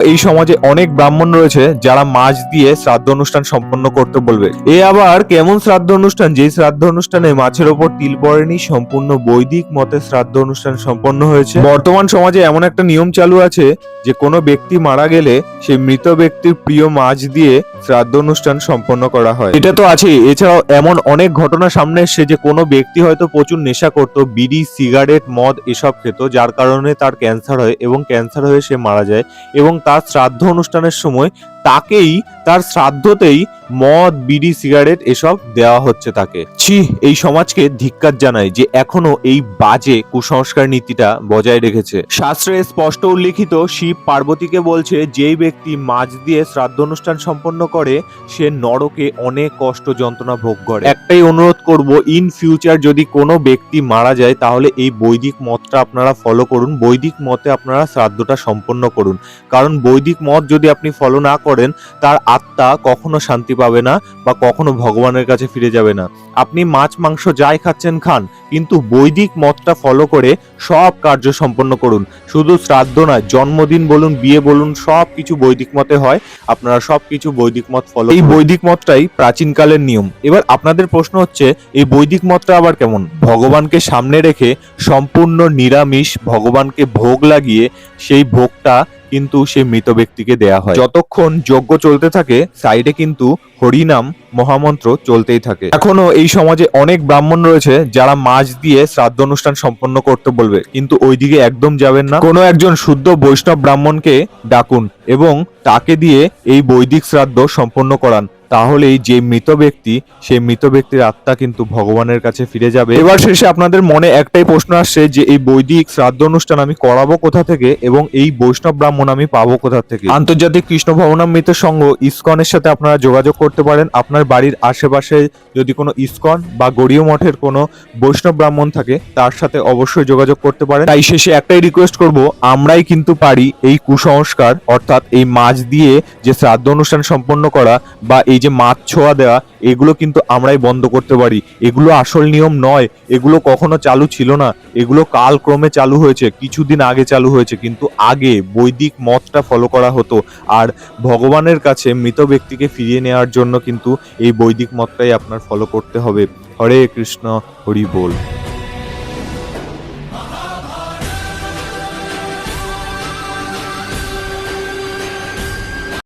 এই সমাজে অনেক ব্রাহ্মণ রয়েছে যারা মাছ দিয়ে শ্রাদ্ধ অনুষ্ঠান সম্পন্ন করতে বলবে। এ আবার কেমন শ্রাদ্ধ অনুষ্ঠান, যেই শ্রাদ্ধ অনুষ্ঠানে মাছের ওপর তিল পড়েনি, সম্পূর্ণ বৈদিক মতে শ্রাদ্ধ অনুষ্ঠান সম্পন্ন হয়েছে। বর্তমান সমাজে এমন একটা নিয়ম চালু আছে যে কোনো ব্যক্তি মারা গেলে সেই মৃত ব্যক্তির প্রিয় মাছ দিয়ে শ্রাদ্ধ অনুষ্ঠান সম্পন্ন করা হয়। এটা তো আছে, এছাড়াও এমন অনেক ঘটনা সামনে এসছে যে কোনো ব্যক্তি হয়তো প্রচুর নেশা করত, বিড়ি, সিগারেট, মদ এসব খেত, যার কারণে তার ক্যান্সার হয় এবং ক্যান্সার হয়ে সে মারা যায় এবং তার শ্রাদ্ধ অনুষ্ঠানের সময় তাকেই তার শ্রাদ্ধতেই মদ, বিড়ি, সিগারেট এসব দেওয়া হচ্ছে তাকে। ছি, এই সমাজকে ধিক্কার জানাই যে এখনো এই বাজে কুসংস্কার নীতিটা বজায় রেখেছে। শাস্ত্রে স্পষ্ট উল্লিখিত, শিব পার্বতীকে বলছে যেই ব্যক্তি মাছ দিয়ে শ্রাদ্ধ অনুষ্ঠান সম্পন্ন করে সে নরকে অনেক কষ্ট যন্ত্রণা ভোগ করে। একটাই অনুরোধ করব, ইন ফিউচার যদি কোনো ব্যক্তি মারা যায় তাহলে এই বৈদিক মতটা আপনারা ফলো করুন, বৈদিক মতে আপনারা শ্রাদ্ধটা সম্পন্ন করুন। কারণ বৈদিক মত যদি আপনি ফলো না করেন তার আত্মা কখনো শান্তি পাবে না বা কখনো ভগবানের কাছে ফিরে যাবে না। আপনি মাছ মাংস যাই খাচ্ছেন খান, কিন্তু বৈদিক মতটা ফলো করে সব কার্য সম্পন্ন করুন। শুধু শ্রাদ্ধ নয়, জন্মদিন বলুন, বিয়ে বলুন, সব কিছু বৈদিক মতে হয়। আপনারা সব কিছু বৈদিক মত ফলো, এই বৈদিক মতটাই প্রাচীনকালের নিয়ম। এবার আপনাদের প্রশ্ন হচ্ছে, এই বৈদিক মতটা আবার কেমন? ভগবানকে সামনে রেখে সম্পূর্ণ নিরামিষ ভগবানকে ভোগ লাগিয়ে সেই ভোগটা কিন্তু সেই মৃত ব্যক্তিকে দেয়া হয়। যতক্ষণ যজ্ঞ চলতে থাকে সাইডে কিন্তু হরিনাম মহামন্ত্র চলতেই থাকে। এখনো এই সমাজে অনেক ব্রাহ্মণ রয়েছে যারা মাছ দিয়ে শ্রাদ্ধ অনুষ্ঠান সম্পন্ন করতে বলবে, কিন্তু ওইদিকে একদম যাবেন না। কোনো একজন শুদ্ধ বৈষ্ণব ব্রাহ্মণকে ডাকুন এবং তাকে দিয়ে এই বৈদিক শ্রাদ্ধ সম্পন্ন করান, তাহলেই যে মৃত ব্যক্তি, সেই মৃত ব্যক্তির আত্মা কিন্তু ভগবানের কাছে ফিরে যাবে। এবার শেষে আপনাদের মনে একটাই প্রশ্ন আসছে যে এই বৈদিক শ্রাদ্ধ অনুষ্ঠান আমি করাবো কোথা থেকে এবং এই বৈষ্ণব ব্রাহ্মণ আমি পাবো কোথা থেকে? আন্তর্জাতিক কৃষ্ণ ভবনামৃত সংঘ ইসকনের সাথে আপনারা যোগাযোগ করতে পারেন। আপনার বাড়ির আশেপাশে যদি কোনো ইসকন বা গড়িয় মঠের কোনো বৈষ্ণব ব্রাহ্মণ থাকে তার সাথে অবশ্যই যোগাযোগ করতে পারেন। তাই শেষে একটাই রিকোয়েস্ট করব, আমরাই কিন্তু পারি এই কুসংস্কার, অর্থাৎ এই মাছ দিয়ে যে শ্রাদ্ধ অনুষ্ঠান সম্পন্ন করা বা এই যে মাছ ছোঁয়া দেওয়া, এগুলো কিন্তু আমরাই বন্ধ করতে পারি। এগুলো আসল নিয়ম নয়, এগুলো কখনো চালু ছিল না, এগুলো কালক্রমে চালু হয়েছে, কিছুদিন আগে চালু হয়েছে, কিন্তু আগে বৈদিক মতটা ফলো করা হতো। আর ভগবানের কাছে মৃত ব্যক্তিকে ফিরিয়ে নেওয়ার জন্য কিন্তু এই বৈদিক মতটাই আপনার ফলো করতে হবে। হরে কৃষ্ণ, হরি বল।